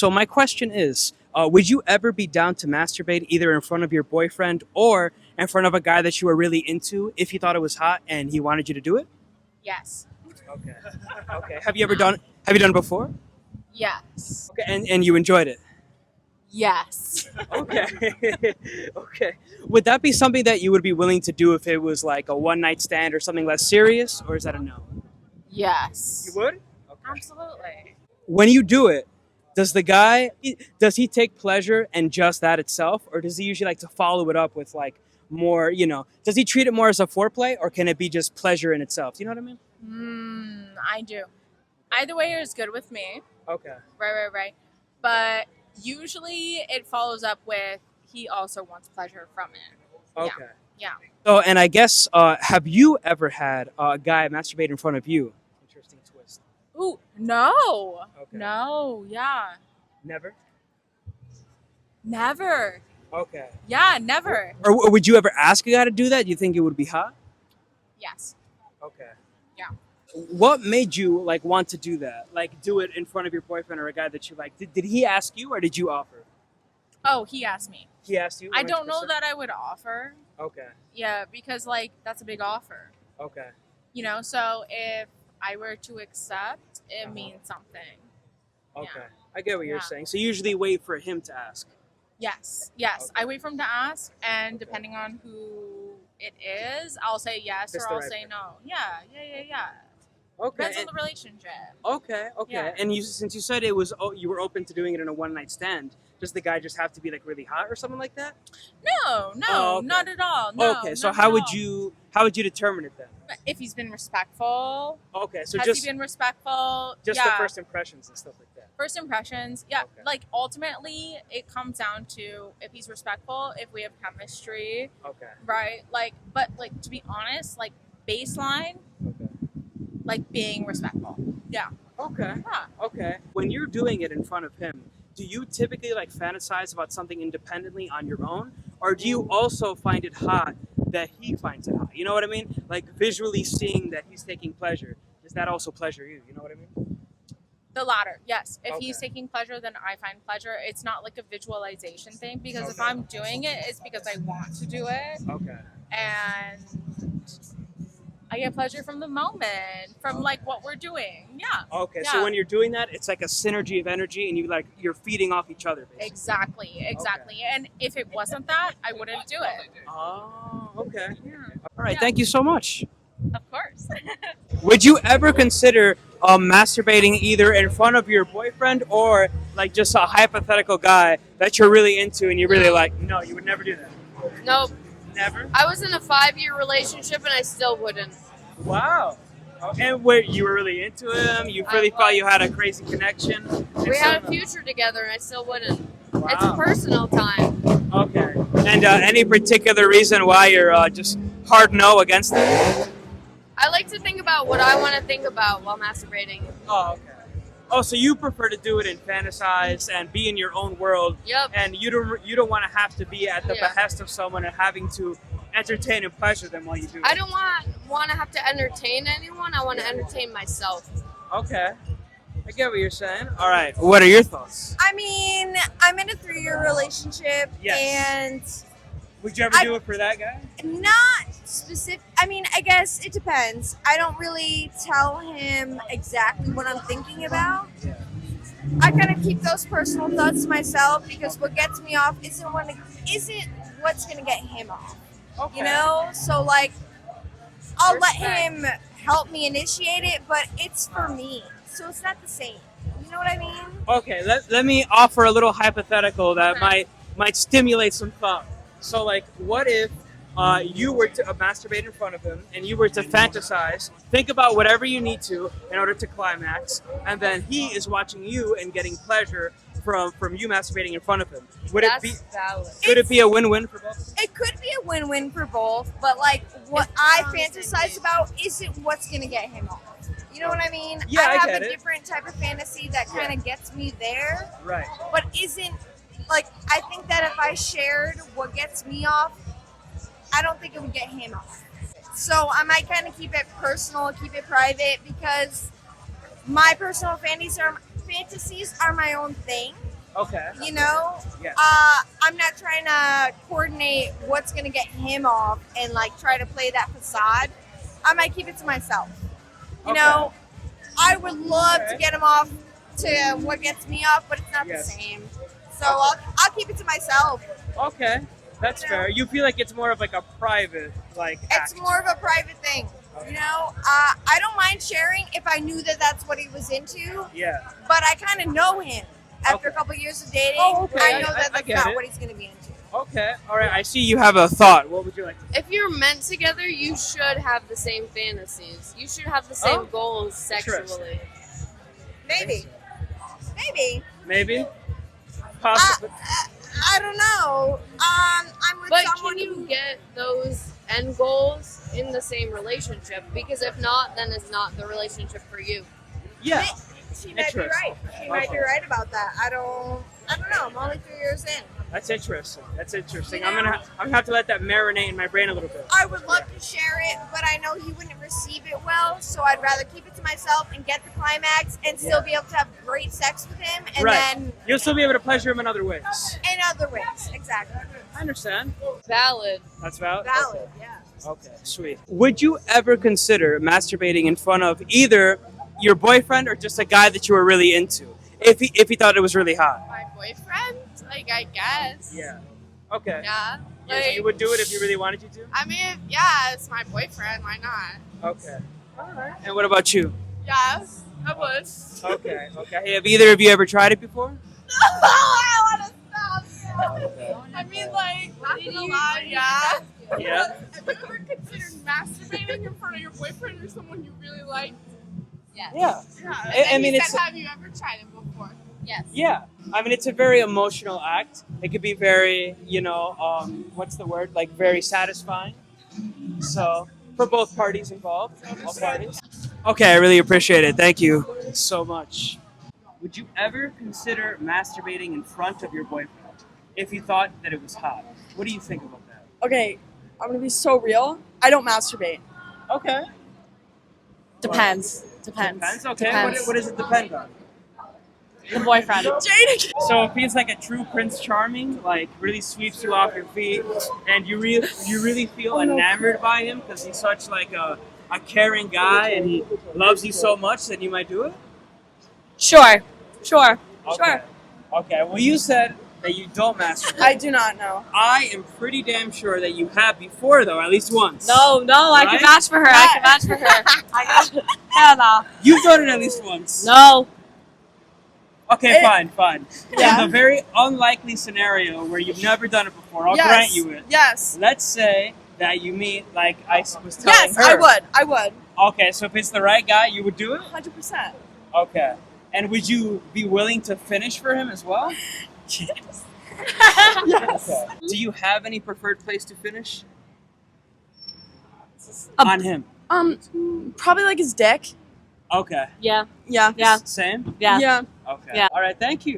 So my question is, would you ever be down to masturbate either in front of your boyfriend or in front of a guy that you were really into if he thought it was hot and he wanted you to do it? Yes. Okay. Okay. Have you done it before? Yes. Okay. And you enjoyed it? Yes. Okay. Okay. Would that be something that you would be willing to do if it was like a one night stand or something less serious, or is that a no? Yes. You would? Okay. Absolutely. When you do it, does he take pleasure in just that itself, or does he usually like to follow it up with like more, does he treat it more as a foreplay, or can it be just pleasure in itself? You know what I mean? I do. Either way is good with me. Okay. Right. But usually it follows up with he also wants pleasure from it. Okay. Yeah. So, and I guess, have you ever had a guy masturbate in front of you? Interesting twist. Ooh, no. Okay. No, yeah. Never? Never. Okay. Yeah, never. Or would you ever ask a guy to do that? Do you think it would be hot? Yes. Okay. Yeah. What made you like want to do that? Like do it in front of your boyfriend or a guy that you like? Did he ask you or did you offer? Oh, he asked me. He asked you? I don't know 100%? that I would offer. Okay. Yeah, because like that's a big offer. Okay. So if I were to accept, it Uh-huh. means something. Okay. Yeah. I get what you're Yeah. saying. So you usually wait for him to ask. Yes. Okay. I wait for him to ask, and Okay. depending on who it is, I'll say yes It's or the I'll right say person. no. Yeah. Okay. Depends on the relationship. Okay. Yeah. And since you said you were open to doing it in a one night stand, does the guy just have to be like really hot or something like that? No, Oh, okay. not at all. No. Okay. So not how at would all. you determine it then? But if he's been respectful, Okay. So has just he been respectful? just yeah. the first impressions and stuff like that. First impressions, yeah. Okay. Like ultimately, it comes down to if he's respectful, if we have chemistry, Okay. right? But to be honest, like baseline, Okay. like being respectful. Yeah. Okay. Yeah. Okay. When you're doing it in front of him, do you typically like fantasize about something independently on your own? Or do you also find it hot that he finds it hot? You know what I mean? Like visually seeing that he's taking pleasure. Does that also pleasure you? You know what I mean? The latter, yes. If he's Okay. taking pleasure, then I find pleasure. It's not like a visualization thing because if Okay. I'm doing it, it's because I want to do it. Okay. And I get pleasure from the moment, from like what we're doing. Yeah. Okay. Yeah. So when you're doing that, it's like a synergy of energy and you're feeding off each other basically. Exactly. And if it wasn't that, I wouldn't do it. Oh, okay. Yeah. All right. Yeah. Thank you so much. Of course. Would you ever consider masturbating either in front of your boyfriend or like just a hypothetical guy that you're really into and you really like? No, you would never do that. Nope. Never? I was in a 5-year relationship and I still wouldn't. Wow. And where you were really into him, you really I thought was. you had a crazy connection. We had a future together and I still wouldn't. Wow. It's a personal time. Okay. And any particular reason why you're just hard no against it? I like to think about what I want to think about while masturbating. Oh, okay. Oh, so you prefer to do it and fantasize and be in your own world, Yep. and you don't want to have to be at the Yeah. behest of someone and having to entertain and pleasure them while you do it. I don't want to have to entertain anyone. I want to entertain myself. Okay. I get what you're saying. All right. What are your thoughts? I mean, I'm in a 3-year relationship, Yes. Would you ever I- do it for that guy? and not specific. I mean, I guess it depends. I don't really tell him exactly what I'm thinking about. Yeah. I kind of keep those personal thoughts to myself because what gets me off isn't what's gonna get him off. Okay. You know, so like, I'll let Respect. him help me initiate it, but it's for me, so it's not the same. You know what I mean? Okay. Let me offer a little hypothetical that Okay. might stimulate some thought. So, like, what if you were to masturbate in front of him and you were to fantasize, think about whatever you need to in order to climax, and then he is watching you and getting pleasure from you masturbating in front of him? Would That's it be? valid. Could it be a win-win for both? It could be a win-win for both, but like what If I we're on the same fantasize page. about isn't what's gonna get him off. You know what I mean? Yeah, I have get a it. different type of fantasy that Yeah. kind of gets me there, Right. but isn't like I think that if I shared what gets me off, I don't think it would get him off. So I might kind of keep it personal, keep it private because my personal fantasies are my own thing. Okay. You know, Yeah. I'm not trying to coordinate what's gonna get him off and like try to play that facade. I might keep it to myself. You Okay. know, I would love to Okay. get him off to what gets me off, but it's not Yes. the same. So I'll keep it to myself. Okay. That's fair. You feel like it's more of like a private like It's act. more of a private thing. You know, I don't mind sharing if I knew that that's what he was into, Yeah. but I kind of know him after a Okay. couple years of dating. Oh, okay. I know that I that's get not it. what he's going to be into. Okay. All right. I see you have a thought. What would you like to If you're meant together, you should have the same fantasies. You should have the same Oh, goals sexually. Maybe. Maybe. Maybe? Possibly. I don't know. I'm with But someone can you who. get those end goals in the same relationship? Because if not, then it's not the relationship for you. Yeah. She might be Interesting. right. She might be Okay. right about that. I don't know. I'm only 3 years in. That's interesting. That's interesting. You I'm gonna have to let that marinate in my brain a little bit. I would love to share it, but I know he wouldn't receive it well, so I'd rather keep it to myself and get the climax and still be able to have great sex with him and Right. then You'll still be able to pleasure him in other ways. in other ways. Exactly. I understand. Valid. That's valid. Valid, yeah. Okay, sweet. Would you ever consider masturbating in front of either your boyfriend or just a guy that you were really into, if he thought it was really hot? My boyfriend, like I guess. Yeah. Okay. Yeah. Yeah, so Like, you would do it if you really wanted you to? I mean, yeah, it's my boyfriend. Why not? Okay. All right. And what about you? Yes, I would. Okay. Okay. Have either of you ever tried it before? I want to stop. I mean, like, not gonna lie, yeah. Yeah. Have you ever considered masturbating in front of your boyfriend or someone you really like? Yes. Yeah. Yeah. I And then mean, he it's- said, have you ever tried it before? Yes. Yeah. I mean, it's a very emotional act. It could be very, what's the word? Like very satisfying. So for both parties involved, all parties. Okay, I really appreciate it. Thank you so much. Would you ever consider masturbating in front of your boyfriend if you thought that it was hot? What do you think about that? Okay, I'm gonna be so real. I don't masturbate. Okay. Depends. Depends. Okay. Depends. What does it depend on? The boyfriend. Jada. So if he's like a true Prince Charming, like really sweeps you off your feet, and you really feel enamored by him because he's such like a caring guy and he loves you so much, then you might do it. Sure. Okay. Sure. Okay. Well, you said that you don't masturbate. I do not know. I am pretty damn sure that you have before, though, at least once. No, I Right? can vouch for her. I can vouch for her. Hell no. You've done it at least once. No. Okay, fine. Yeah. In the very unlikely scenario where you've never done it before, I'll grant you it. Yes. Let's say that you meet, like I was telling Yes, her. I would. Okay, so if it's the right guy, you would do it? 100%. Okay. And would you be willing to finish for him as well? Yes. Okay. Do you have any preferred place to finish? Um, On him. Probably like his dick. Okay. Yeah. Yeah. Same? Yeah. Okay. Yeah. All right, thank you.